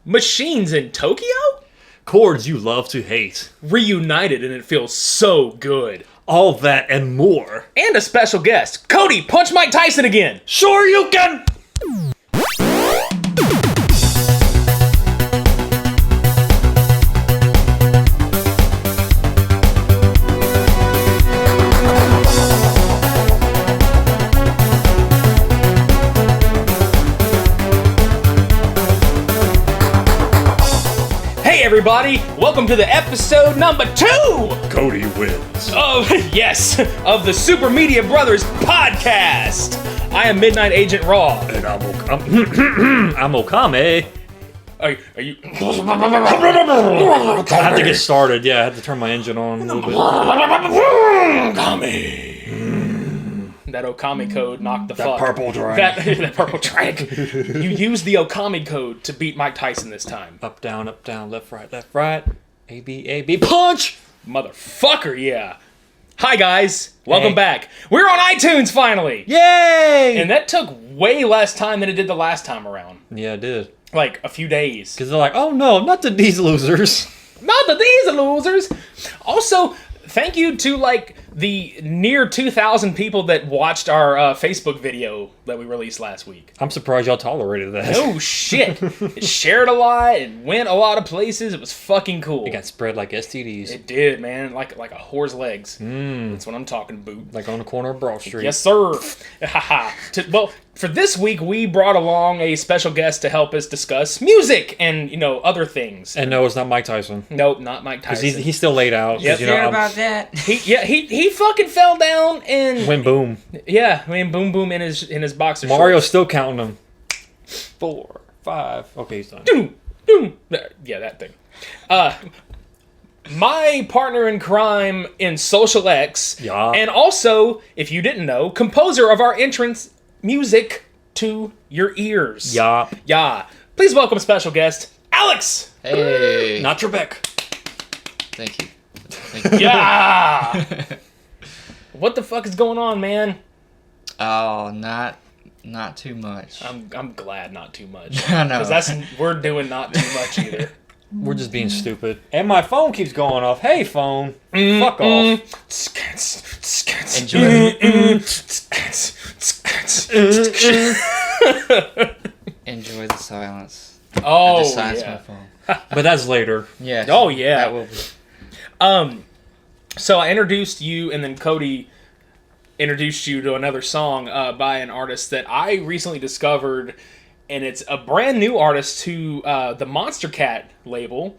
Machines in Tokyo? Chords you love to hate. Reunited and it feels so good. All that and more. And a special guest. Cody, punch Mike Tyson again. Sure you can! Hey everybody, welcome to the episode number 2! Cody wins. Yes, of the Super Media Brothers podcast. I am Midnight Agent Raw. And I'm Okame. Are you... I had to get started. Yeah, I had to turn my engine on a little bit. Okami. That Okami code knocked the fuck. Purple drag. That purple drag. You used the Okami code to beat Mike Tyson this time. Up, down, left, right. A, B, punch! Motherfucker, yeah. Hi, guys. Welcome back. We're on iTunes, finally. Yay! And that took way less time than it did the last time around. Yeah, it did. Like, a few days. Because they're like, oh no, not to these losers. Not that these are losers. Also, thank you to, like, the near 2,000 people that watched our Facebook video that we released last week. I'm surprised y'all tolerated that. Oh, shit. It shared a lot. It went a lot of places. It was fucking cool. It got spread like STDs. It did, man. Like a whore's legs. That's what I'm talking about. Like on the corner of Broad Street. Yes, sir. Haha. Well, for this week, we brought along a special guest to help us discuss music and, other things. And no, it's not Mike Tyson. Nope, not Mike Tyson. Because he's still laid out. Yep. About that. He fucking fell down and went boom. Yeah, I mean boom boom in his boxer Mario's shorts. still counting them. 4, 5. Okay, he's done. Doom, doom. Yeah, that thing. My partner in crime in Social X, yeah. And also, if you didn't know, composer of our entrance music to your ears. Yeah. Yeah. Please welcome special guest, Alex. Hey. Not Trebek. Thank you. Yeah. What the fuck is going on, man? Oh, not too much. I'm glad not too much. I know. Because we're doing not too much either. We're just being stupid. And my phone keeps going off. Hey, phone. Fuck off. Enjoy the silence. Oh, I just silenced yeah. my phone. But that's later. Yeah. Oh, yeah. That will be. So I introduced you, and then Cody introduced you to another song by an artist that I recently discovered, and it's a brand new artist to the Monster Cat label,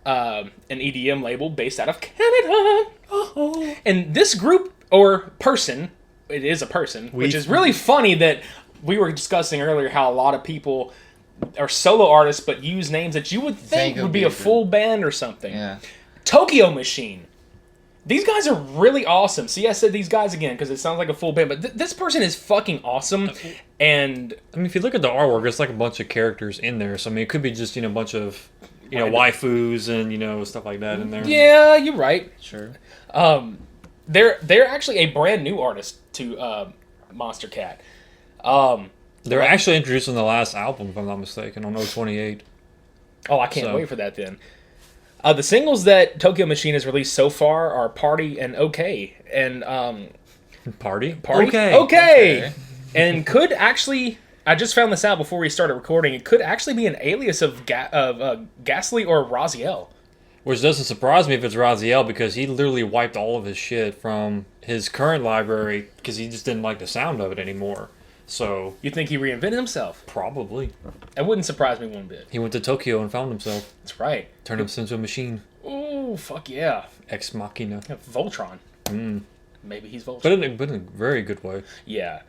an EDM label based out of Canada. Oh. And this group, or person, it is a person, which is really funny that we were discussing earlier how a lot of people are solo artists but use names that you would think would be a full band or something. Yeah. Tokyo Machine. These guys are really awesome. See, I said these guys again because it sounds like a full band, but this person is fucking awesome. And I mean, if you look at the artwork, it's like a bunch of characters in there. So I mean, it could be just a bunch of waifus and stuff like that in there. Yeah, you're right. Sure. They're actually a brand new artist to Monster Cat. They're actually introduced in the last album, if I'm not mistaken, on 028. Oh, I can't wait for that then. The singles that Tokyo Machine has released so far are Party and Okay. And Party? Okay. And could actually, I just found this out before we started recording, it could actually be an alias of Ghastly or Raziel. Which doesn't surprise me if it's Raziel, because he literally wiped all of his shit from his current library because he just didn't like the sound of it anymore. So You think he reinvented himself? probably. That wouldn't surprise me one bit. He went to Tokyo and found himself. That's right. Turned himself into a machine. Ooh, fuck yeah. Ex Machina. Voltron. Maybe he's Voltron. But in a very good way. Yeah.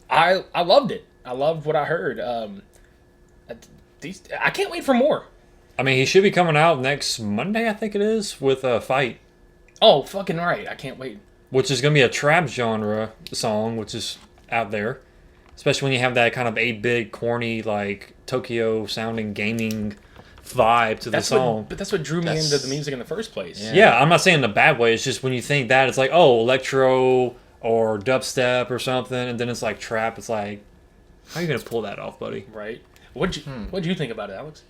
I loved it. I loved what I heard. I can't wait for more. I mean, he should be coming out next Monday, I think it is, with a Fight. Oh, fucking right. I can't wait. Which is going to be a trap genre song, which is out there. Especially when you have that kind of 8-bit, corny, like, Tokyo-sounding gaming vibe to the song. But that's what drew me into the music in the first place. Yeah, I'm not saying in a bad way. It's just when you think that, it's like, oh, electro or dubstep or something, and then it's like trap. It's like, how are you going to pull that off, buddy? Right. What'd you think about it, Alex?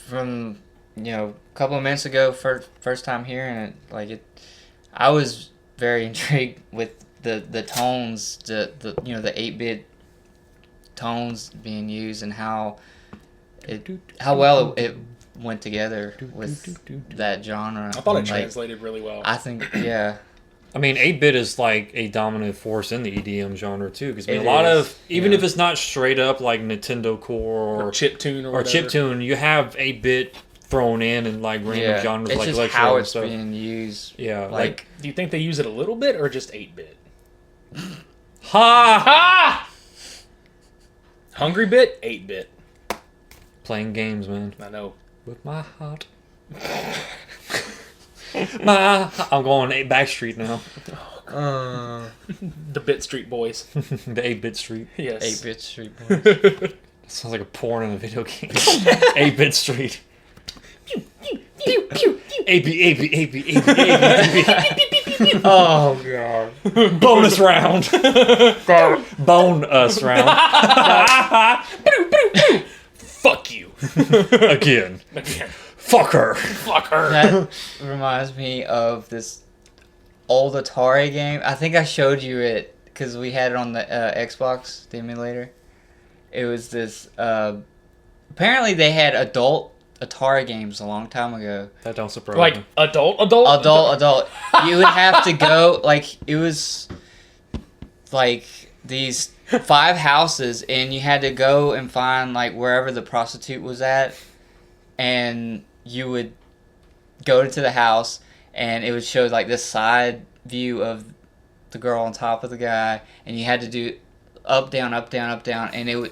From a couple of minutes ago, first time hearing it, I was very intrigued with the tones, the 8-bit tones being used, and how well it went together with that genre. I thought it translated really well. I think, yeah. I mean, 8-bit is like a dominant force in the EDM genre too, because It a lot is, of even if it's not straight up like Nintendo Core or chiptune or whatever. chiptune, you have 8-bit thrown in like random genres It's like just electro how and it's stuff. being used. Yeah, like Do you think they use it a little bit or just 8-bit? ha! Hungry bit, 8-bit. Playing games, man, I know. with my heart. I'm going 8 Backstreet now. The Bit Street Boys. The 8-bit street. Yes. 8-bit Street Boys. Sounds like a porn in a video game. 8-bit street. AB. Oh god. Bonus round. Bone us round. Fuck you. Again. Again. Fuck her. Fuck her. That reminds me of this old Atari game. I think I showed you it because we had it on the Xbox, the emulator. It was this. Apparently, they had adult Atari games a long time ago. That don't surprise Like me. adult. Adult. You would have to go it was like these 5 houses, and you had to go and find wherever the prostitute was at, and you would go to the house, and it would show this side view of the girl on top of the guy, and you had to do up, down, up, down, up, down, and it would.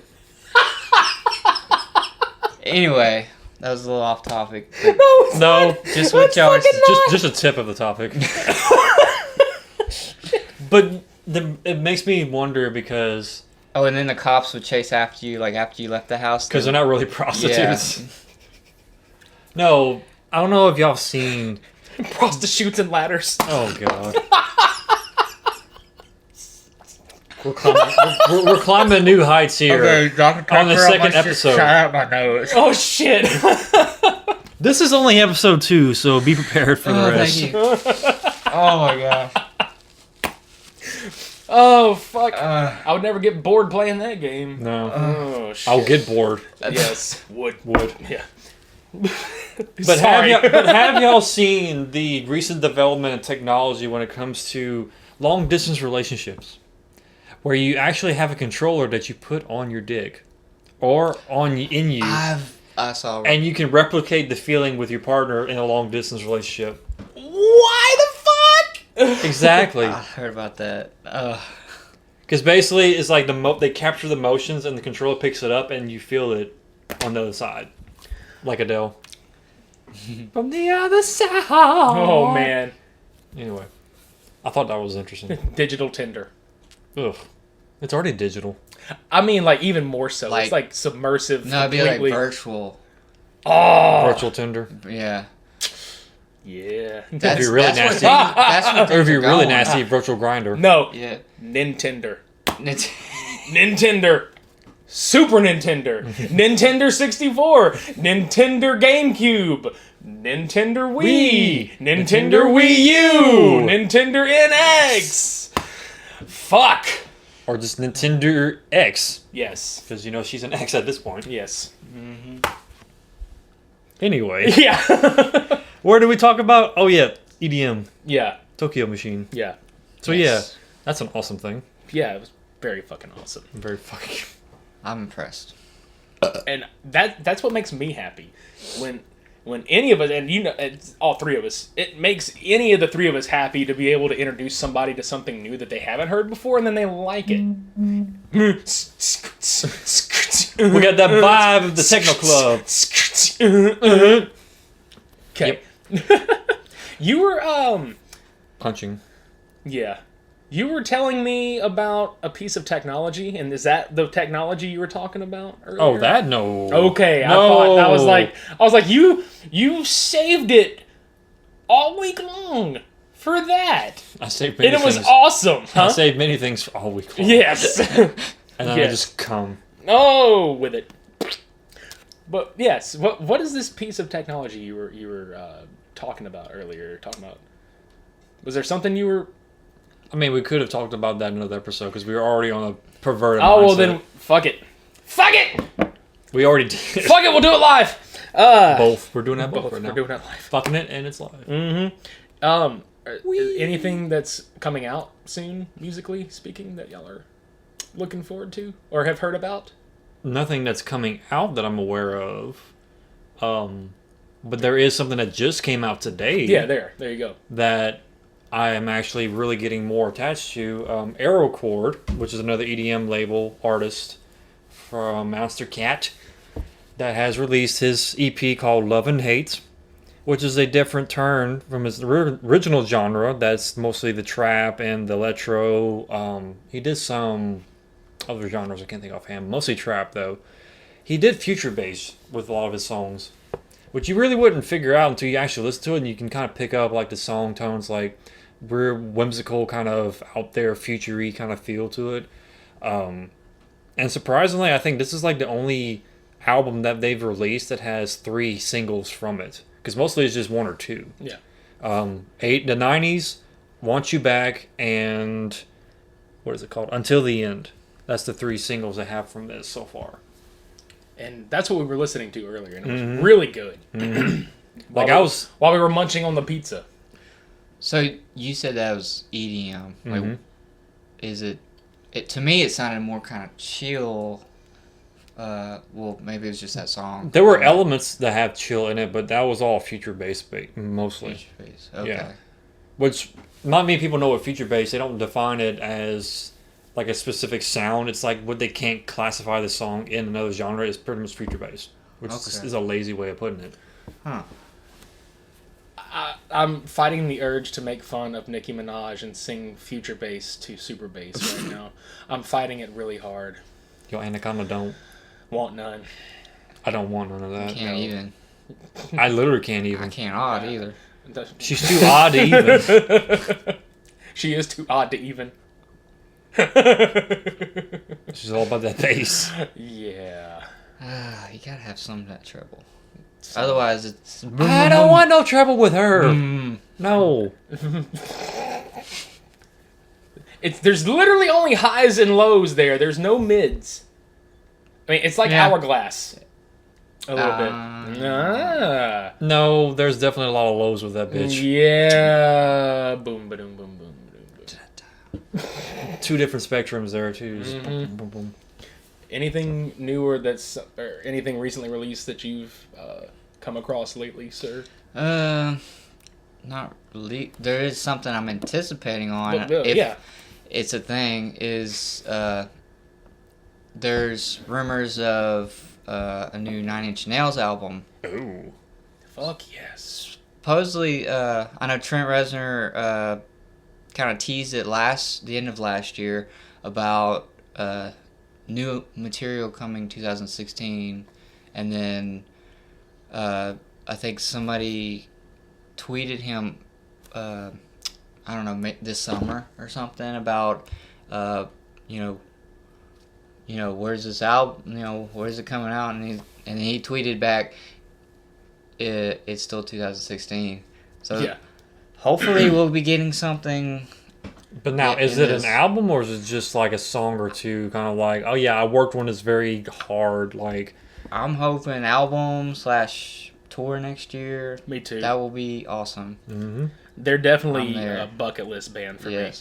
Anyway, that was a little off topic. No, Just what y'all were. just a tip of the topic. But it makes me wonder because Oh, and then the cops would chase after you, after you left the house. they're not really prostitutes. No, I don't know if y'all have seen. Prostitutes and ladders. Oh god. We're climbing new heights here on the second episode. Shut out my nose. Oh shit. This is only episode 2, so be prepared for the rest. Thank you. Oh my god. Oh fuck. Uh, I would never get bored playing that game. No, Oh shit. I'll get bored. Yes. Would. Yeah. But Sorry. have y'all seen the recent development in technology when it comes to long distance relationships, where you actually have a controller that you put on your dick or in you, I saw. and you can replicate the feeling with your partner in a long distance relationship? Why the fuck? Exactly. I heard about that. Because basically, it's like they capture the motions and the controller picks it up and you feel it on the other side. Like Adele. From the other side. Oh man. Anyway, I thought that was interesting. Digital Tinder. Ugh. It's already digital. I mean, even more so. It's submersive. No, it'd be completely. virtual. Oh. Virtual Tinder. Yeah. Yeah. If you're really nasty. That's what Or if things you're are really going. nasty, virtual grinder. No. Yeah. Nintendo. It's- Nintendo. Super Nintendo. Nintendo 64. Nintendo GameCube. Nintendo Wii. Nintendo Wii U. Nintendo NX. Fuck. Or just Nintendo X. Yes. Because, she's an X at this point. Yes. Anyway. Yeah. Where do we talk about? Oh, yeah. EDM. Yeah. Tokyo Machine. Yeah. So, Yes. yeah. That's an awesome thing. Yeah. It was very fucking awesome. Very fucking... I'm impressed. And that's what makes me happy. When any of us, and it's all 3 of us, it makes any of the 3 of us happy to be able to introduce somebody to something new that they haven't heard before, and then they like it. We got that vibe of the techno club. Okay. You were Punching. yeah. You were telling me about a piece of technology, and is that the technology you were talking about earlier? Oh, that? No. Okay, No. I was like, you saved it all week long for that, I saved many and it was things. awesome. I Huh? saved many things for all week long. Yes. And then I Yes. just come. Oh, with it. But yes, what is this piece of technology you were talking about earlier? Was there something you were? I mean, we could have talked about that in another episode because we were already on a perverted Oh well, mindset. then fuck it. Fuck it. We already did. Fuck it. We'll do it live. Both. We're doing that both right now. We're doing it live. Fucking it, and it's live. Anything that's coming out soon, musically speaking, that y'all are looking forward to or have heard about? Nothing that's coming out that I'm aware of. But there is something that just came out today. Yeah, there you go. That I am actually really getting more attached to. Aerochord, which is another EDM label artist from Monster Cat, that has released his EP called Love and Hate, which is a different turn from his original genre. That's mostly the trap and the electro. He did some other genres I can't think offhand. Mostly trap though. He did future bass with a lot of his songs, which you really wouldn't figure out until you actually listen to it, and you can kind of pick up like the song tones, like weird, whimsical, kind of out there, future-y kind of feel to it. And surprisingly, I think this is like the only album that they've released that has 3 singles from it, because mostly it's just 1 or 2. Yeah. The 90s, Want You Back, and what is it called? Until the End. That's the 3 singles I have from this so far. And that's what we were listening to earlier, and it was really good. While we were munching on the pizza. So you said that was EDM. Like, is it? To me, it sounded more kind of chill. Well, maybe it was just that song. There were elements that have chill in it, but that was all future bass mostly. Future bass. Okay. Yeah. Which not many people know what future bass. They don't define it as like a specific sound. It's like what they can't classify the song in another genre is pretty much future bass, which is a lazy way of putting it. Huh. I'm fighting the urge to make fun of Nicki Minaj and sing future bass to super bass right now. I'm fighting it really hard. Yo, Anaconda don't. Want none. I don't want none of that. Can't even. I literally can't even. I can't odd either. She's too odd to even. She is too odd to even. She's all about that bass. Yeah. You gotta have some of that treble. Otherwise, it's. I don't want no trouble with her. No. There's literally only highs and lows there. There's no mids. I mean, it's like Hourglass. A little bit. No, there's definitely a lot of lows with that bitch. Yeah. Boom, ba-doom, boom, boom, boom, boom. 2 different spectrums there, too. Just boom, boom, boom. Anything newer or anything recently released that you've come across lately, sir? Not really. There is something I'm anticipating on. Yeah. It's a thing. There's rumors of a new 9 Inch Nails album. Ooh. Fuck yes. Supposedly, I know Trent Reznor kind of teased it the end of last year about new material coming 2016, and then I think somebody tweeted him I don't know, this summer or something about where's this album, where's it coming out, and he tweeted back it's still 2016, so yeah. Hopefully we'll be getting something. But now, is it an album or is it just like a song or two? Kind of like, oh yeah, I worked one that's very hard. Like, I'm hoping album/tour next year. Me too. That will be awesome. mm-hmm. They're definitely a bucket list band for me.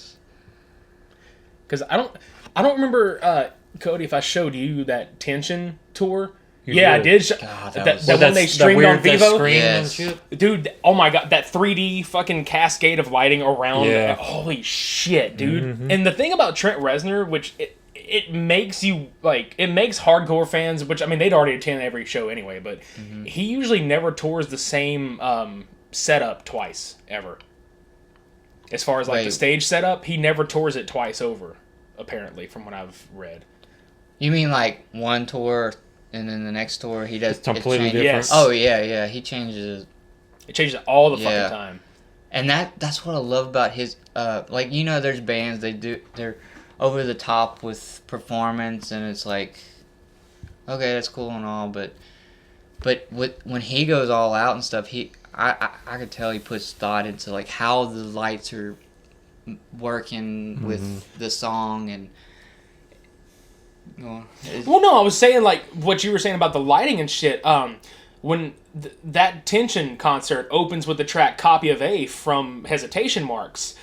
Because I don't remember, Cody, if I showed you that Tension tour. I did. God, that one they streamed on Vivo. Yes. Dude, oh my god, that 3D fucking cascade of lighting around. Yeah. Holy shit, dude. Mm-hmm. And the thing about Trent Reznor, which it makes you, like, it makes hardcore fans, which, I mean, they'd already attend every show anyway, but he usually never tours the same setup twice, ever. As far as, like, the stage setup, he never tours it twice over, apparently, from what I've read. You mean like one tour and then the next tour he does completely different? Yes. Oh yeah, he changes. It changes it all the fucking time. And that's what I love about his there's bands they're over the top with performance, and it's like, okay, that's cool and all, but But when he goes all out and stuff, I could tell he puts thought into like how the lights are working with the song and. Well, no, I was saying like what you were saying about the lighting and shit. When that Tension concert opens with the track "Copy of A" from Hesitation Marks,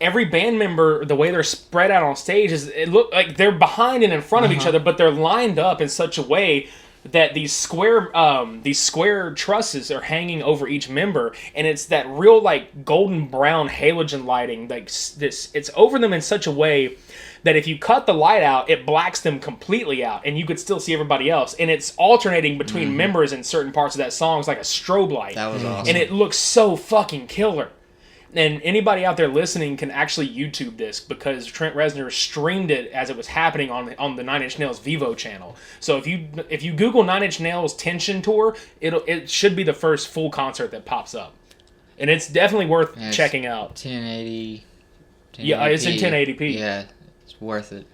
every band member, the way they're spread out on stage is it look like they're behind and in front of each other, but they're lined up in such a way that these square trusses are hanging over each member, and it's that real like golden brown halogen lighting. Like this, it's over them in such a way that if you cut the light out, it blacks them completely out, and you could still see everybody else. And it's alternating between members in certain parts of that song. It's like a strobe light. That was awesome. And it looks so fucking killer. And anybody out there listening can actually YouTube this because Trent Reznor streamed it as it was happening on the Nine Inch Nails Vivo channel. So if you Google Nine Inch Nails Tension Tour, it should be the first full concert that pops up, and it's definitely worth checking out. 1080. Yeah, it's in 1080p. Yeah, it's worth it.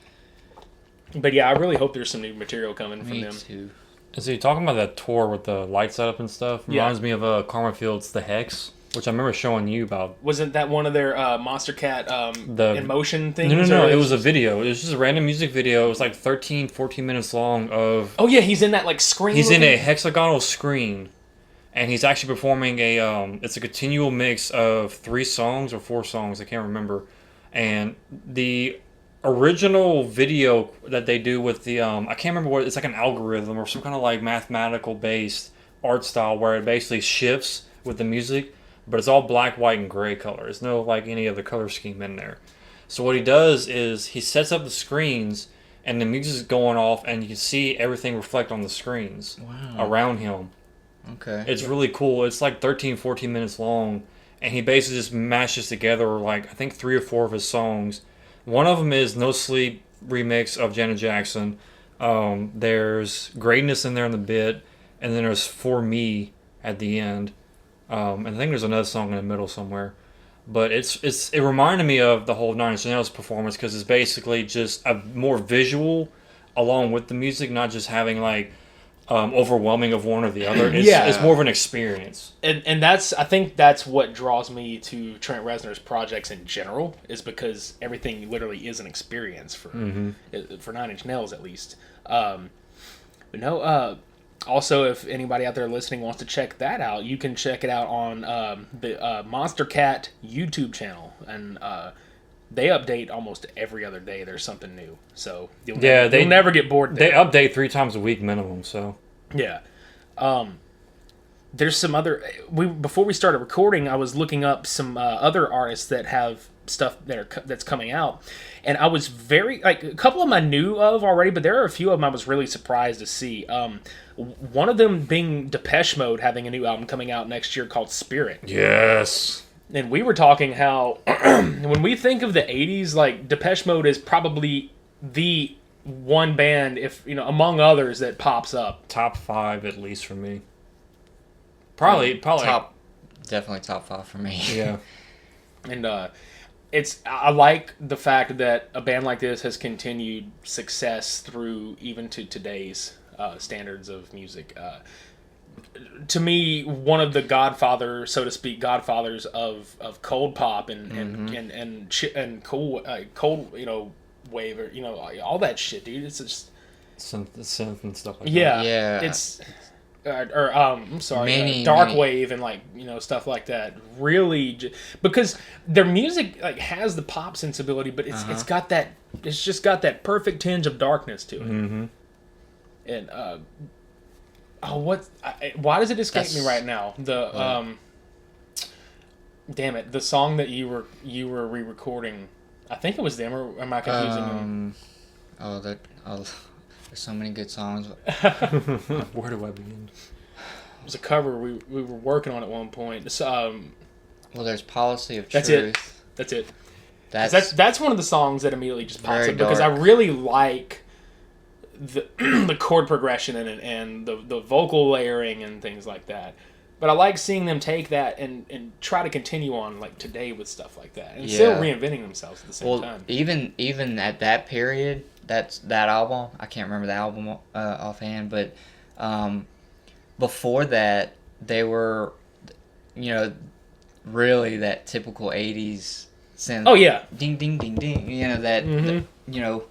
But yeah, I really hope there's some new material coming from them. Me too. So you're talking about that tour with the light setup and stuff? Reminds me of Karma Field's The Hex, which I remember showing you about. Wasn't that one of their Monster Cat in motion things? No. It was a video. It was just a random music video. It was like 13, 14 minutes long of... Oh yeah, he's in that like screen. He's in a hexagonal screen. And he's actually performing it's a continual mix of 3 songs or 4 songs. I can't remember. And the original video that they do with the... I can't remember what... It's like an algorithm or some kind of like mathematical based art style where it basically shifts with the music. But it's all black, white, and gray color. There's no like any other color scheme in there. So what he does is he sets up the screens, and the music is going off, and you can see everything reflect on the screens around him. Okay. It's really cool. It's like 13, 14 minutes long, and he basically just mashes together like I think 3 or 4 of his songs. One of them is No Sleep remix of Janet Jackson. There's Greatness in there in the bit, and then there's For Me at the end. And I think there's another song in the middle somewhere, but it reminded me of the whole Nine Inch Nails performance because it's basically just a more visual along with the music, not just having like overwhelming of one or the other. It's more of an experience. And I think that's what draws me to Trent Reznor's projects in general, is because everything literally is an experience for Nine Inch Nails at least. But no. Also, if anybody out there listening wants to check that out, you can check it out on the Monster Cat YouTube channel, and they update almost every other day. There's something new, so you'll never get bored. They update 3 times a week minimum. So yeah, there's some other. Before we started recording, I was looking up some other artists that have stuff that's coming out, and I was very like a couple of them I knew of already, but there are a few of them I was really surprised to see. One of them being Depeche Mode having a new album coming out next year called Spirit. Yes. And we were talking how when we think of the 80s, like Depeche Mode is probably the one band, if you know, among others, that pops up. Top 5 at least for me. Probably Definitely top 5 for me. Yeah. And I like the fact that a band like this has continued success through even to today's standards of music. To me, one of the godfathers of cold pop and cold wave, or all that shit, dude. It's just synth and stuff like that. Yeah. It's I'm sorry, dark wave and stuff like that. Really, because their music has the pop sensibility, but it's got that. It's just got that perfect tinge of darkness to it. Mm-hmm. And why does it escape me right now? Damn it, the song that you were re-recording. I think it was them, or am I confusing them? There's so many good songs. Where do I begin? It was a cover we were working on at one point. There's Policy of Truth. That's it. That's one of the songs that immediately just pops up because I really like the chord progression in it and the vocal layering and things like that. But I like seeing them take that and try to continue on today with stuff like that and still reinventing themselves at the same time. Even at that period, that album, I can't remember the album offhand, but before that, they were, you know, really that typical 80s synth. Oh yeah, Ding, ding, ding, ding. You know, that, Mhm. you know,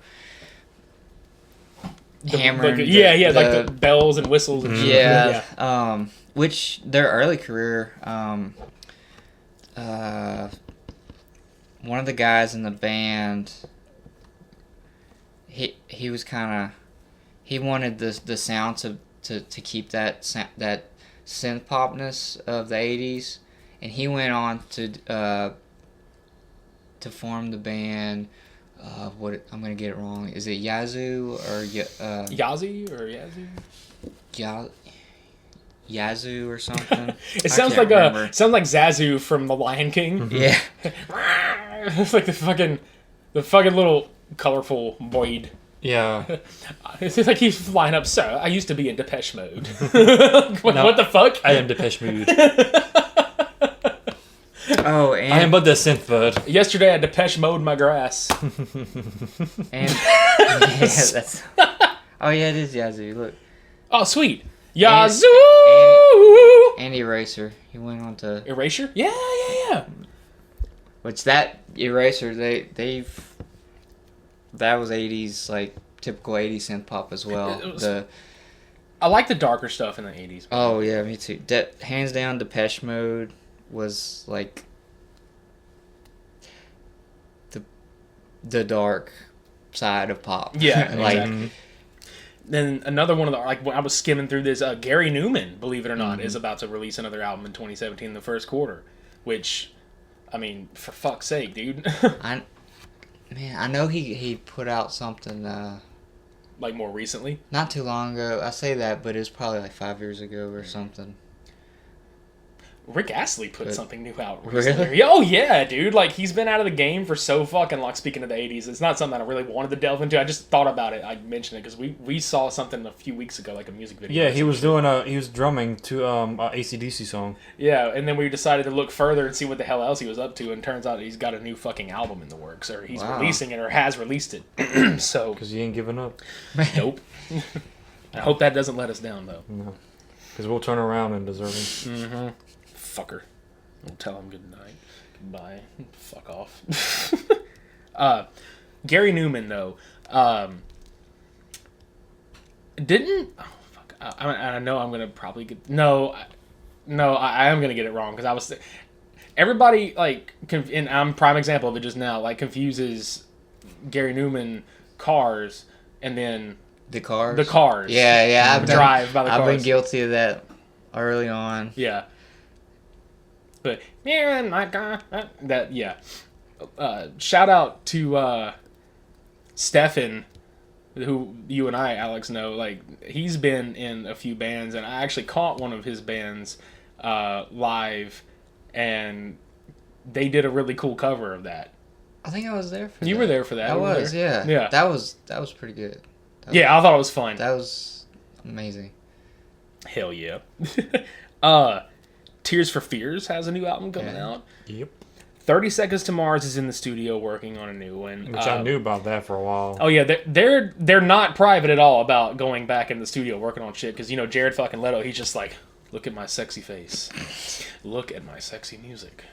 The- hammering. like, yeah, like the bells and whistles and shit. Yeah. Which their early career, one of the guys in the band, he was kind of, he wanted the sound to keep that synth popness of the 80s, and he went on to form the band. What I'm gonna get it wrong. Is it Yazoo or Yazzie or Yazzie? Yazoo or something? It sounds like sounds like Zazu from The Lion King. Yeah. It's like the fucking little colorful void. Yeah. It's like he's flying up. So I used to be in Depeche Mode. No. What the fuck? I am Depeche Mode. Oh, and I am but the synth bud. Yesterday I Depeche Mode my grass. and yeah, that's. Oh yeah, it is Yazoo. Look, Oh sweet. Yazoo. and Eraser. He went on to Erasure? Yeah. which that Eraser they've that was 80s, like typical 80s synth pop as well. It was- I like the darker stuff in the 80s. Oh yeah, me too. Hands down, Depeche Mode was like the dark side of pop. Yeah, like exactly. Then another one of the, like when I was skimming through this, Gary Newman, believe it or not, is about to release another album in 2017 in the first quarter. Which, I mean, for fuck's sake, dude. I know he put out something Like more recently. not too long ago. I say that, but it was probably like 5 years ago or something. Rick Astley put But- something new out Really? recently. Oh yeah, dude. Like he's been out of the game for so fucking long. Speaking of the 80s, it's not something I really wanted to delve into. I just thought about it. I mentioned it because we saw something a few weeks ago, like a music video. Yeah, he was drumming to a AC/DC song. Yeah, and then we decided to look further and see what the hell else he was up to, and turns out he's got a new fucking album in the works, or he's Wow. releasing it, or has released it. So, Because he ain't giving up. nope. I hope that doesn't let us down, though. No. Because we'll turn around and desert him. Fucker. We'll tell him good night. Goodbye. Fuck off. Gary Newman, though, didn't... Oh, fuck. I know I'm going to probably get... No, I am going to get it wrong, because I was... Everybody, like... And I'm a prime example of it just now, like, confuses Gary Newman cars, and then... The Cars. The Cars. Yeah. I've Drive by the I've been Cars. guilty of that early on. Yeah. But yeah, my God, that yeah. Shout out to Stefan, who you and I, Alex, know. Like he's been in a few bands, and I actually caught one of his bands live, and they did a really cool cover of that. I think I was there for You that. were there for that. I you were was, there. yeah. Yeah. That was pretty good. Yeah, I thought it was fun. That was amazing. Hell yeah. Tears for Fears has a new album coming out. Yep. 30 Seconds to Mars is in the studio working on a new one. Which I knew about that for a while. Oh yeah, they're not private at all about going back in the studio working on shit, because Jared fucking Leto, he's just like, look at my sexy face, look at my sexy music.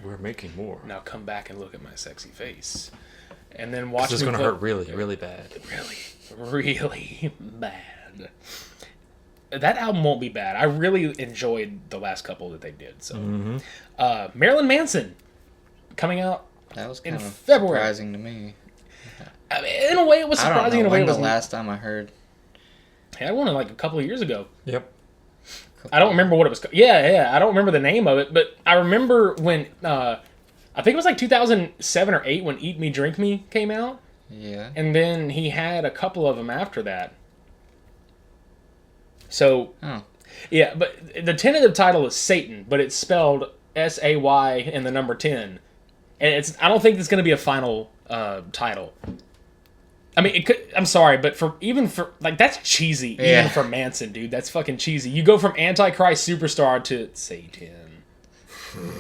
We're making more. Now come back and look at my sexy face, and then watch. It's me going to play- hurt really, really bad. really bad. That album won't be bad. I really enjoyed the last couple that they did. So, Marilyn Manson coming out. That was In kind of February. surprising to me. I mean, in a way, it was I don't surprising. know In a way, when it the was last time I heard. I had one like a couple of years ago. Yep. I don't remember what it was. Yeah. I don't remember the name of it, but I remember when I think it was like 2007 or 8 when "Eat Me, Drink Me" came out, Yeah. and then he had a couple of them after that. So Oh. yeah, but the tentative title is Satan, but it's spelled SAY and the number 10, and I don't think it's going to be a final title. I mean, it could. I'm sorry, but for like that's cheesy. Yeah. Even for Manson, dude, that's fucking cheesy. You go from Antichrist Superstar to Satan.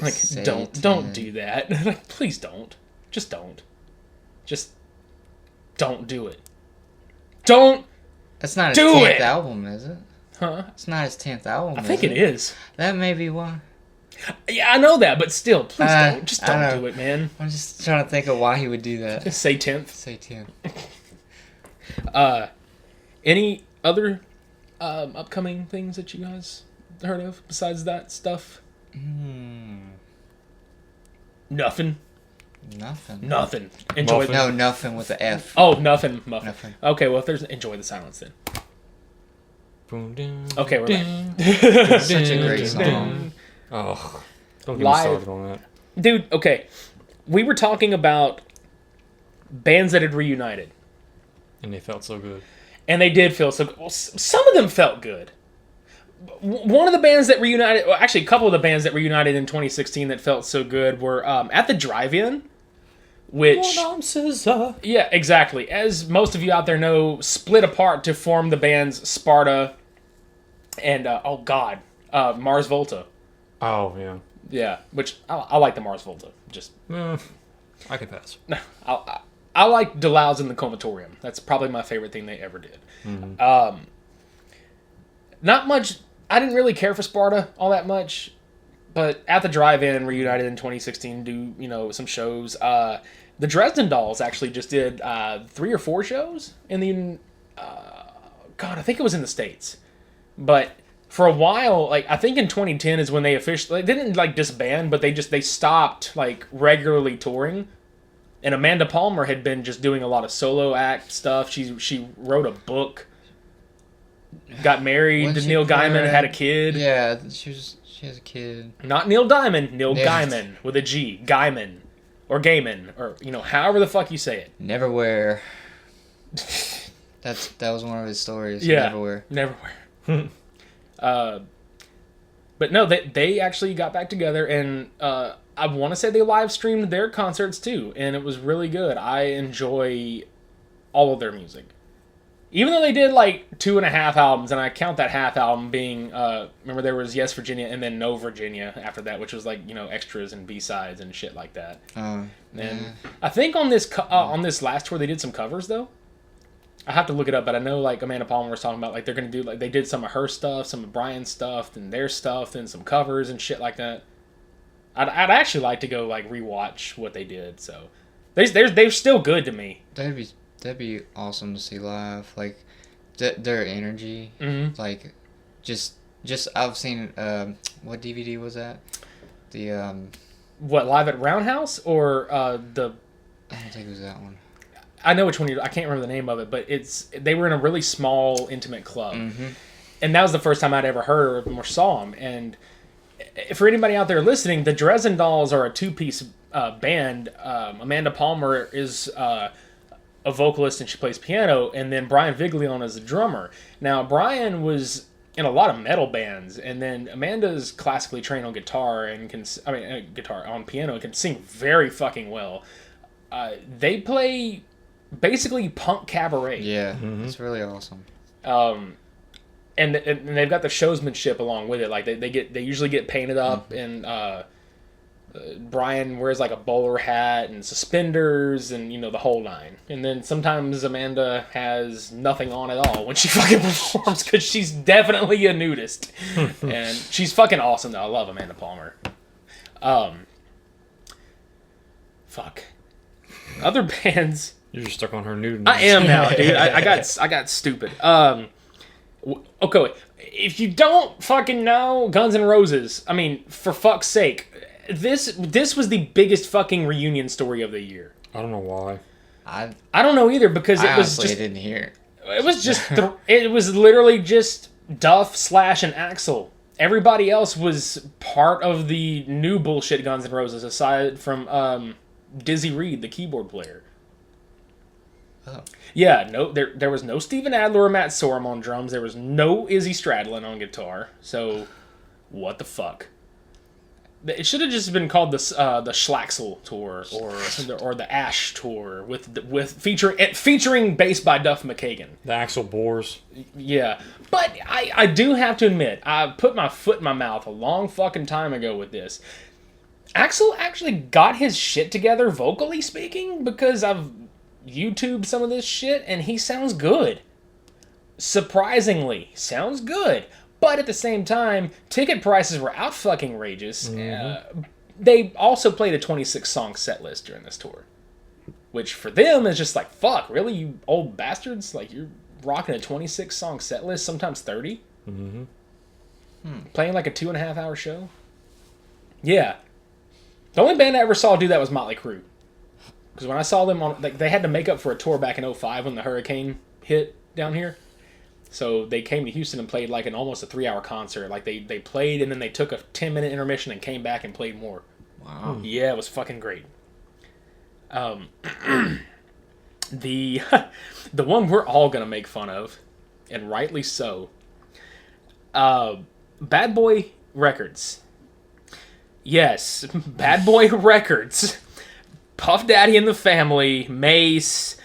Like, don't Satan. do that. Like, please don't. Just don't. Just don't do it. Don't. That's not his Do 10th it! album, is it? Huh? It's not his 10th album. I think it is. That may be why. Yeah, I know that, but still, please don't. Just I don't know. do it, man. I'm just trying to think of why he would do that. Just say 10th. Say 10. Any other upcoming things that you guys heard of besides that stuff? Nothing. Nothing. Enjoy. Muffin. No, nothing with the F. Oh, nothing. Muffin. Nothing. Okay, well, if there's enjoy the silence then. Okay, we're back. Such a great song. Oh, don't get me Live. started on that. Dude, okay. We were talking about bands that had reunited. And they felt so good. And they did feel so good. Well, some of them felt good. One of the bands that reunited, well, actually a couple of the bands that reunited in 2016 that felt so good were at the Drive-In, which... Yeah, exactly. As most of you out there know, split apart to form the bands Sparta and, Mars Volta. Oh, yeah. Yeah, which I like the Mars Volta. Just... I can pass. I like DeLau's in the Comatorium. That's probably my favorite thing they ever did. Not much... I didn't really care for Sparta all that much, but at the Drive-In reunited in 2016 do, some shows. The Dresden Dolls actually just did 3 or 4 shows in the... I think it was in the States. But for a while, I think in 2010 is when they officially... They didn't, disband, but they stopped, regularly touring. And Amanda Palmer had been just doing a lot of solo act stuff. She wrote a book. Got married to Neil Gaiman, had a kid. Yeah, she has a kid. Not Neil Diamond, Neil Yeah. Gaiman with a G. Gaiman. Or Gaiman. Or, however the fuck you say it. Neverwhere. That was one of his stories. Yeah. Neverwhere. But no, they actually got back together and I want to say they live streamed their concerts too. And it was really good. I enjoy all of their music. Even though they did 2.5 albums, and I count that half album being, remember there was Yes Virginia and then No Virginia after that, which was extras and B-sides and shit like that. And I think on this last tour they did some covers though. I have to look it up, but I know Amanda Palmer was talking about they're gonna do they did some of her stuff, some of Brian's stuff, and their stuff, and some covers and shit like that. I'd actually like to go rewatch what they did. So they're still good to me. That'd be awesome to see live. Their energy. Mm-hmm. Just I've seen what DVD was that? The What, Live at Roundhouse or the? I don't think it was that one. I know which one I can't remember the name of it, but they were in a really small, intimate club, and that was the first time I'd ever heard of them or saw them. And for anybody out there listening, the Dresden Dolls are a 2-piece band. Amanda Palmer is a vocalist and she plays piano, and then Brian Viglione is a drummer. Now, Brian was in a lot of metal bands, and then Amanda's classically trained on guitar and on piano and can sing very fucking well. They play basically punk cabaret. Yeah, it's really awesome. And they've got the showsmanship along with it. They usually get painted up, and Brian wears a bowler hat and suspenders and the whole nine. And then sometimes Amanda has nothing on at all when she fucking performs because she's definitely a nudist. And she's fucking awesome though. I love Amanda Palmer. Fuck. Other bands. You're just stuck on her nude. I am now, dude. I got stupid. Okay, if you don't fucking know Guns N' Roses, I mean, for fuck's sake, this was the biggest fucking reunion story of the year. I don't know why. I don't know either because it was honestly just didn't hear it. It was just it was literally just Duff, Slash, and Axl. Everybody else was part of the new bullshit Guns N' Roses, aside from Dizzy Reed, the keyboard player. Oh. Yeah, no, there was no Steven Adler or Matt Sorum on drums. There was no Izzy Stradlin on guitar. So, what the fuck? It should have just been called the Schlaxel tour or the Ash tour with featuring bass by Duff McKagan. The Axl Boars. Yeah, but I do have to admit I put my foot in my mouth a long fucking time ago with this. Axl actually got his shit together vocally speaking because I've YouTubed some of this shit and he sounds good. surprisingly, sounds good. But at the same time, ticket prices were out fucking outrageous. They also played a 26-song set list during this tour. Which for them is just like, fuck, really, you old bastards? Like, you're rocking a 26-song set list, sometimes 30? Mm-hmm. Playing like a 2.5-hour show? Yeah. The only band I ever saw do that was Motley Crue. Because when I saw them on, like, they had to make up for a tour back in '05 when the hurricane hit down here. So they came to Houston and played like almost a 3-hour concert. Like they played and then they took a 10-minute intermission and came back and played more. Wow. Yeah, it was fucking great. The one we're all gonna make fun of, and rightly so. Bad Boy Records. Yes, Bad Boy Records. Puff Daddy and the Family, Mace,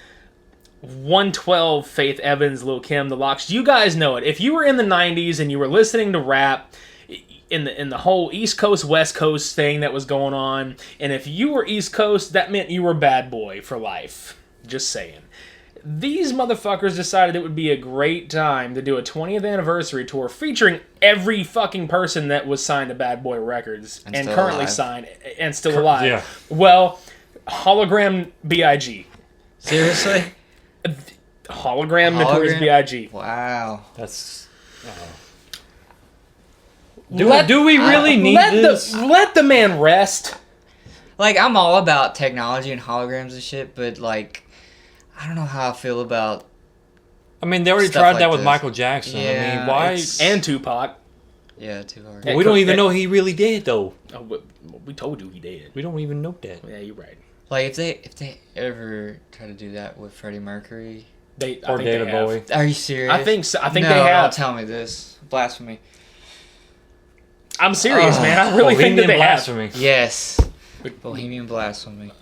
112, Faith Evans, Lil' Kim, The Lox. You guys know it. If you were in the 90s and you were listening to rap in the whole East Coast, West Coast thing that was going on, and if you were East Coast, that meant you were bad boy for life. Just saying. These motherfuckers decided it would be a great time to do a 20th anniversary tour featuring every fucking person that was signed to Bad Boy Records and currently alive. signed and still alive. Yeah. Well, Hologram B.I.G. Seriously? Hologram Notorious B.I.G. Wow. That's. Let- Do we really need this? Let the man rest. Like, I'm all about technology and holograms and shit, but, like, I don't know how I feel about... I mean, they already Stuff tried like that with this. Michael Jackson. I Yeah, mean, why? it's- And Tupac. Yeah, too hard. Yeah. We don't even know he really did, though. Oh, we told you he did. We don't even know that. Yeah, you're right. Like, if they ever try to do that with Freddie Mercury... I Or think they David have. Bowie. Are you serious? I think so. I think no, they have. Don't tell me this. Blasphemy. I'm serious, man. I really think that Bohemian they have. Blasphemy. Yes. Bohemian Blasphemy.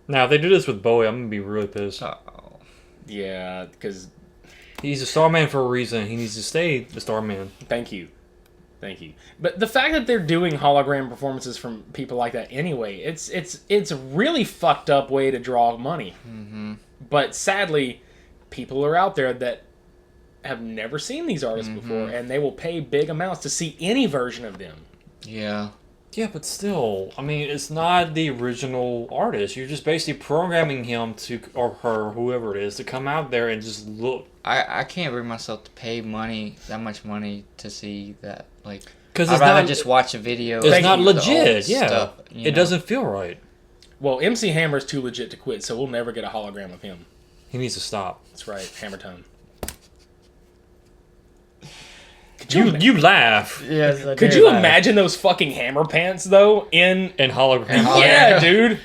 Now, if they do this with Bowie, I'm gonna be really pissed. Oh. Yeah, because He's a star man for a reason. He needs to stay the star man. thank you. But the fact that they're doing hologram performances from people like that anyway, it's a really fucked up way to draw money. Mm-hmm. But sadly, people are out there that have never seen these artists before, and they will pay big amounts to see any version of them. Yeah. Yeah, but still, I mean, it's not the original artist. You're just basically programming him to, or her, whoever it is, to come out there and just look. I can't bring myself to pay that much money to see that. Like, Because I'd it's rather not just watch a video. It's of not the old legit. Yeah, stuff, you it know? doesn't feel right. Well, MC Hammer's too legit to quit, so we'll never get a hologram of him. He needs to stop. That's right, Hammer Tone. You laugh Yes, I Could do. you imagine those fucking hammer pants though in in hologram. Yeah, dude.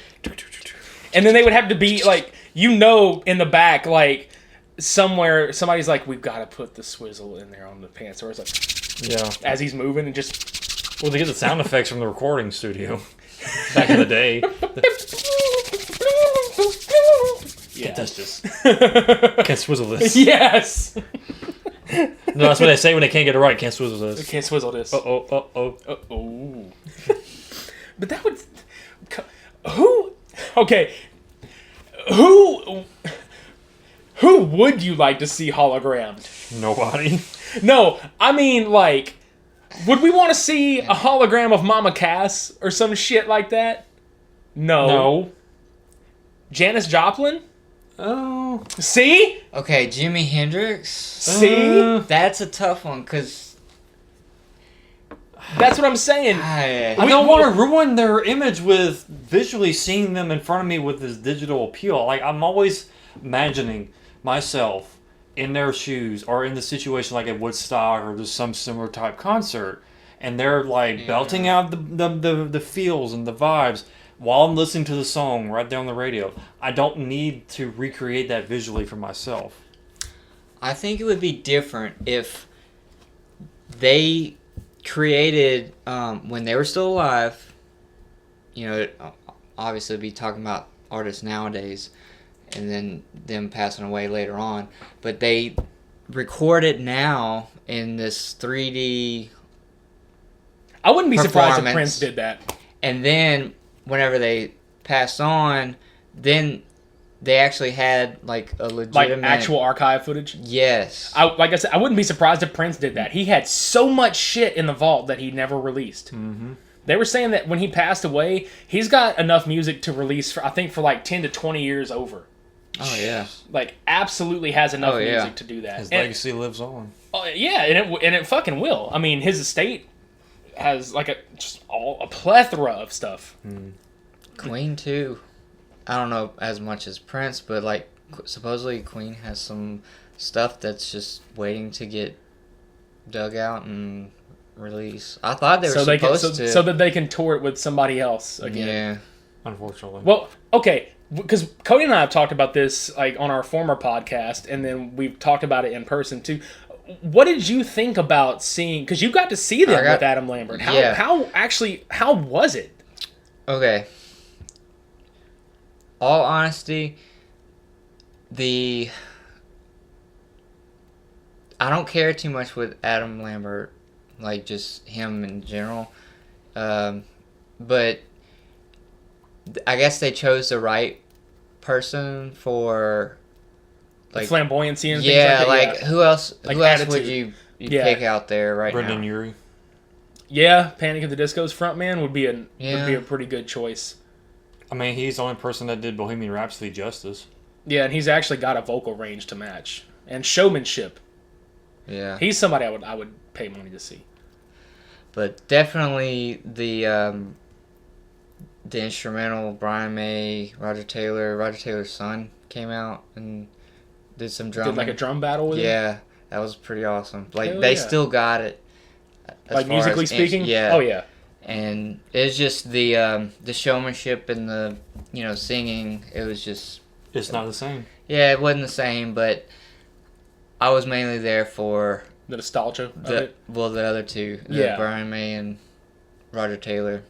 And then they would have to be like, in the back, like somewhere, somebody's like, we've got to put the swizzle in there on the pants, or it's like, Yeah. as he's moving and just. Well, they get the sound effects from the recording studio back in the day. Can't touch this. Can't swizzle this. Yes. No, that's what they say when they can't get it right. Can't swizzle this. Can't swizzle this. Oh. Oh. But that would. Who? Okay. Who would you like to see hologrammed? Nobody. No, I mean, like, would we want to see a hologram of Mama Cass or some shit like that? No. Janis Joplin? Oh. See? Okay, Jimi Hendrix. See? That's a tough one, because That's what I'm saying. I don't want to ruin their image with visually seeing them in front of me with this digital appeal. Like, I'm always imagining myself in their shoes or in the situation like at Woodstock or just some similar type concert, and they're like belting out the feels and the vibes while I'm listening to the song right there on the radio. I don't need to recreate that visually for myself. I think it would be different if they created, when they were still alive, obviously be talking about artists nowadays and then them passing away later on, but they record it now in this 3D, I wouldn't be surprised if performance. Prince did that. and then whenever they passed on, then they actually had like a legitimate actual archive footage. Yes. Like I said, I wouldn't be surprised if Prince did that. He had so much shit in the vault that he never released. Mm-hmm. They were saying that when he passed away, he's got enough music to release for, I think, for like 10 to 20 years over. Oh yeah. Like, absolutely has enough yeah. music to do that. His legacy lives on. Yeah, and it fucking will. I mean, his estate has like a plethora of stuff. Queen too. I don't know as much as Prince, but like supposedly Queen has some stuff that's just waiting to get dug out and released. I thought they were supposed to, so that they can tour it with somebody else again. Yeah. Unfortunately. Well, okay, because Cody and I have talked about this like on our former podcast, and then we've talked about it in person too. What did you think about seeing? Because you got to see them with Adam Lambert. How was it? Okay. All honesty, I don't care too much with Adam Lambert, like just him in general. But I guess they chose the right person for like flamboyancy and things like that. Like who else? Like who else attitude. would you pick out there right Brendan now? Urie. Yeah, Panic at the Disco's frontman would be a pretty good choice. I mean, he's the only person that did Bohemian Rhapsody justice. Yeah, and he's actually got a vocal range to match and showmanship. Yeah, he's somebody I would pay money to see. But definitely the instrumental, Brian May, Roger Taylor's son came out and did some drumming. Did like a drum battle with him? Yeah, that was pretty awesome. Like Hell they yeah. still got it. Like musically speaking? Yeah. Oh yeah. And it's just the showmanship and the singing. It was just. It's not the same. Yeah, it wasn't the same, but I was mainly there for the nostalgia of it. Well, the other two, Brian May and Roger Taylor.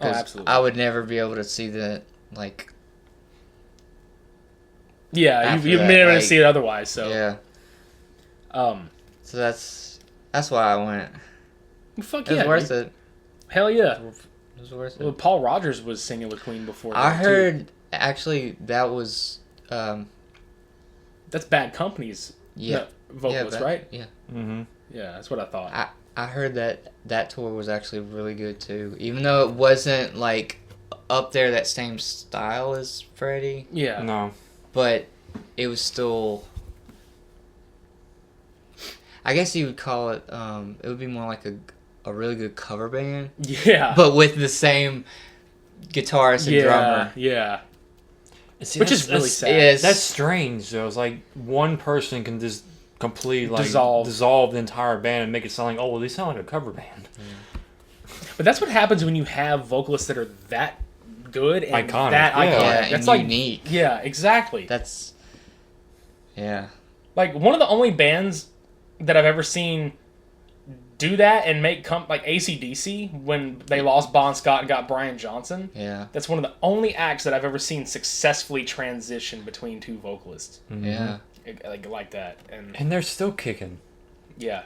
Oh, absolutely. I would never be able to see that like. Yeah, you've been able to see it otherwise. So yeah. So that's why I went. Fuck it yeah, was worth it. Hell yeah. It was worth it. Well, Paul Rogers was singing with Queen before. I heard actually that was. That's Bad Company's vocalist, right? Yeah. Mm-hmm. Yeah, that's what I thought. I heard that tour was actually really good too, even though it wasn't like up there that same style as Freddie. Yeah. No. But it was still. I guess you would call it. It would be more like a really good cover band. Yeah. But with the same guitarist and drummer. Yeah. See, which is really sad. Yes. That's strange, though. It's like one person can just completely dissolve the entire band and make it sound like, oh, well, they sound like a cover band. But that's what happens when you have vocalists that are that good and iconic. that iconic. Yeah, that's and like unique. Yeah, exactly. That's. Yeah. Like one of the only bands that I've ever seen do that and make like AC/DC when they lost Bon Scott and got Brian Johnson. Yeah. That's one of the only acts that I've ever seen successfully transition between two vocalists. Mm-hmm. Yeah. Like that. And they're still kicking. Yeah.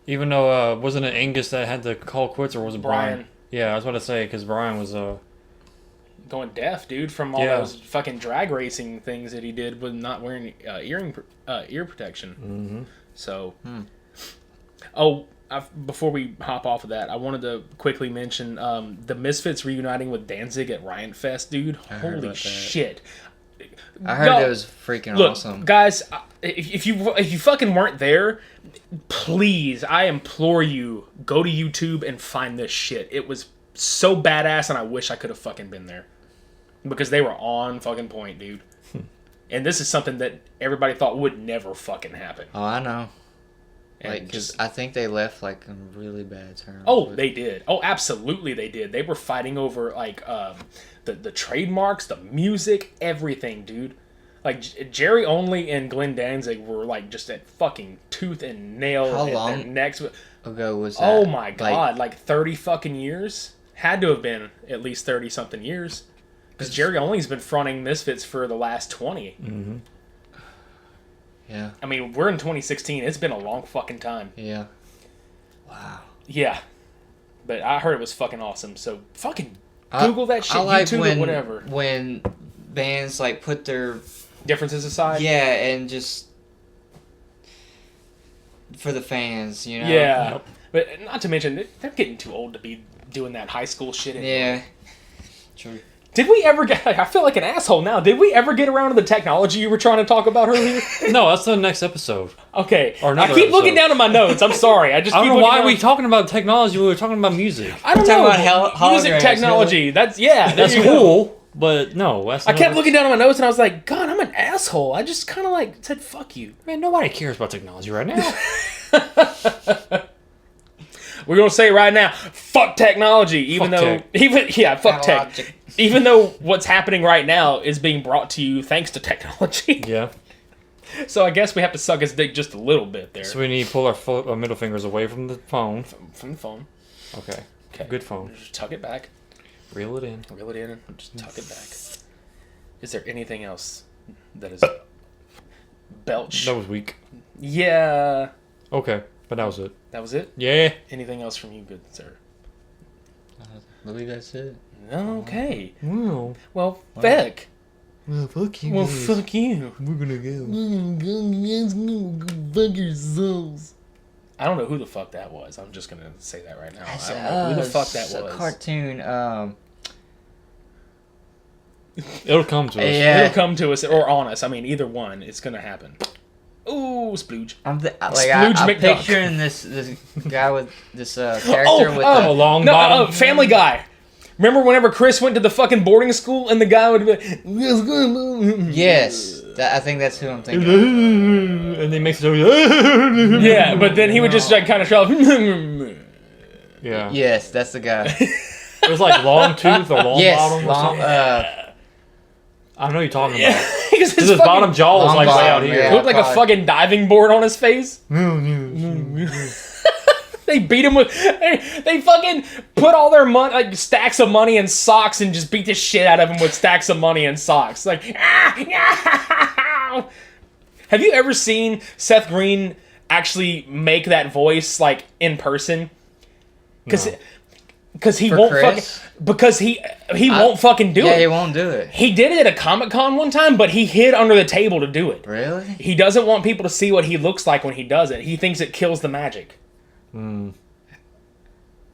Even though, wasn't it Angus that had to call quits, or was it Brian? Yeah, I was about to say, because Brian was... going deaf, dude, from all those fucking drag racing things that he did with not wearing ear protection. Mm-hmm. So... Oh... before we hop off of that, I wanted to quickly mention the Misfits reuniting with Danzig at Riot Fest, dude. Holy shit! I heard it was freaking awesome. Guys, if you fucking weren't there, please, I implore you, go to YouTube and find this shit. It was so badass, and I wish I could have fucking been there because they were on fucking point, dude. And this is something that everybody thought would never fucking happen. Oh, I know. And like, because I think they left like on really bad terms. Oh, they did. Oh, absolutely, they did. They were fighting over like the trademarks, the music, everything, dude. Like Jerry Only and Glenn Danzig were like just at fucking tooth and nail. How at long their necks. ago was that? Oh my god, like 30 fucking years. Had to have been at least 30 something years. Because Jerry Only's been fronting Misfits for the last 20. Mm-hmm. Yeah. I mean, we're in 2016. It's been a long fucking time. Yeah. Wow. Yeah. But I heard it was fucking awesome. So fucking Google that shit, I like YouTube when, or whatever. When bands like put their Differences aside. and just for the fans, you know. Yeah. Yep. But not to mention, they're getting too old to be doing that high school shit anymore. Yeah. True. Did we ever get... I feel like an asshole now. Did we ever get around to the technology you were trying to talk about earlier? No, that's the next episode. Okay. Or I another keep looking episode. down at my notes. I'm sorry. I I don't know why we talking about technology. We were talking about music. I don't We're know. talking about Music holograms, technology. That's... Yeah. there That's you go. cool, but no. That's I kept another- looking down at my notes and I was like, God, I'm an asshole. I just kind of like said, fuck you. Man, nobody cares about technology right now. We're gonna say it right now, fuck technology. Even Fuck though, tech. fuck tech. Analogic. Even though what's happening right now is being brought to you thanks to technology. Yeah. So I guess we have to suck his dick just a little bit there. So we need to pull our middle fingers away from the phone. From the phone. Okay. Okay. Good phone. Just tuck it back. Reel it in. Reel it in and just tuck it back. Is there anything else that is belch? That was weak. Yeah. Okay, but that was it. That was it? Yeah. Anything else from you, good sir? I believe that's it. Okay. Well, Well, feck. fuck you. Well, fuck you. We're gonna go. Fuck yourselves. I don't know who the fuck that was. I'm just gonna say that right now. I don't know who the fuck that it's a was. cartoon. It'll come to us. Yeah. It'll come to us or on us. I mean, either one. It's gonna happen. Ooh, splooge. I'm Splooge I'm McDuck. picturing this guy with this character with a long bottom. Family Guy. Remember whenever Chris went to the fucking boarding school and the guy would be like, yes, I think that's who I'm thinking. Of. And they makes it. yeah, but then he would just like kind of shout. Yeah. Yes, that's the guy. It was like long tooth or long yes, bottom or long. something. I know what you're talking about. Because His bottom jaw was long like way out bottom, here. yeah. He looked like a probably. fucking diving board on his face. They beat him with. They fucking put all their money, like stacks of money in socks, and just beat the shit out of him with stacks of money and socks. Like, have you ever seen Seth Green actually make that voice like in person? Because he For won't Chris? fucking because he won't fucking do Yeah, it. he won't do it. He did it at a Comic-Con one time, but he hid under the table to do it. Really? He doesn't want people to see what he looks like when he does it. He thinks it kills the magic. And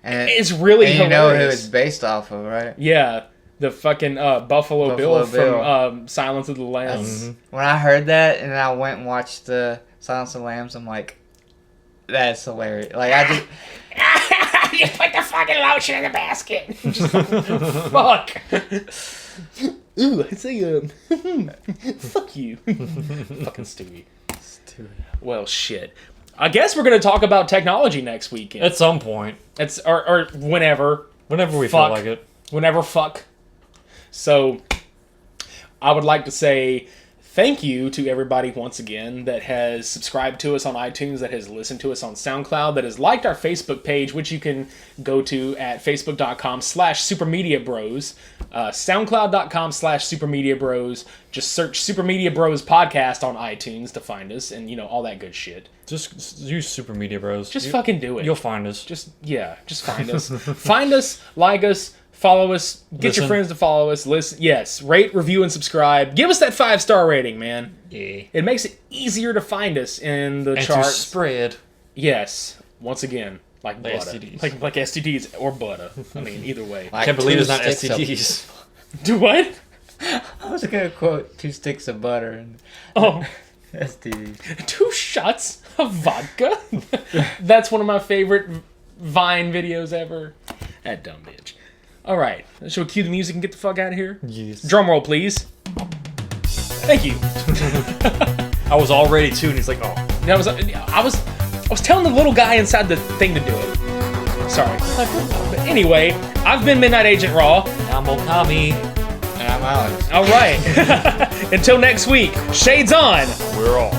It's really and you know who hilarious. it's based off of, right? Yeah, the fucking Buffalo Bill Buffalo Bill. from Silence of the Lambs. When I heard that and I went and watched the Silence of the Lambs, I'm like, that's hilarious. Like I just. You put the fucking lotion in the basket. Fuck. Ooh, I say fuck you. Fucking Stewie. Well, shit. I guess we're gonna talk about technology next weekend. At some point. It's or whenever. Whenever we Fuck. feel like it. Whenever fuck. So, I would like to say thank you to everybody once again that has subscribed to us on iTunes, that has listened to us on SoundCloud, that has liked our Facebook page, which you can go to at facebook.com/supermediabros, soundcloud.com/supermediabros. Just search Super Media Bros Podcast on iTunes to find us, and all that good shit. Just use Super Media Bros. Just fucking do it. You'll find us. Just find us. Find us, like us, follow us, get your Listen. friends to follow us, listen, yes, rate, review, and subscribe. Give us that 5-star rating, man. Yeah. It makes it easier to find us in the And to charts. spread. Yes, once again, like Like butter. STDs. Like STDs or butter. I mean, either way. Like Can't believe two it's not sticks of- STDs. Do what? I was gonna quote 2 sticks of butter and Oh, STD. 2 shots of vodka? That's one of my favorite Vine videos ever. That dumb bitch. All right, shall we cue the music and get the fuck out of here? Yes. Drum roll, please. Thank you. I was all ready too, and he's like, oh. I was telling the little guy inside the thing to do it. Sorry. But anyway, I've been Midnight Agent Raw. I'm old Tommy. And I'm Alex. All right. Until next week, shades on. We're all.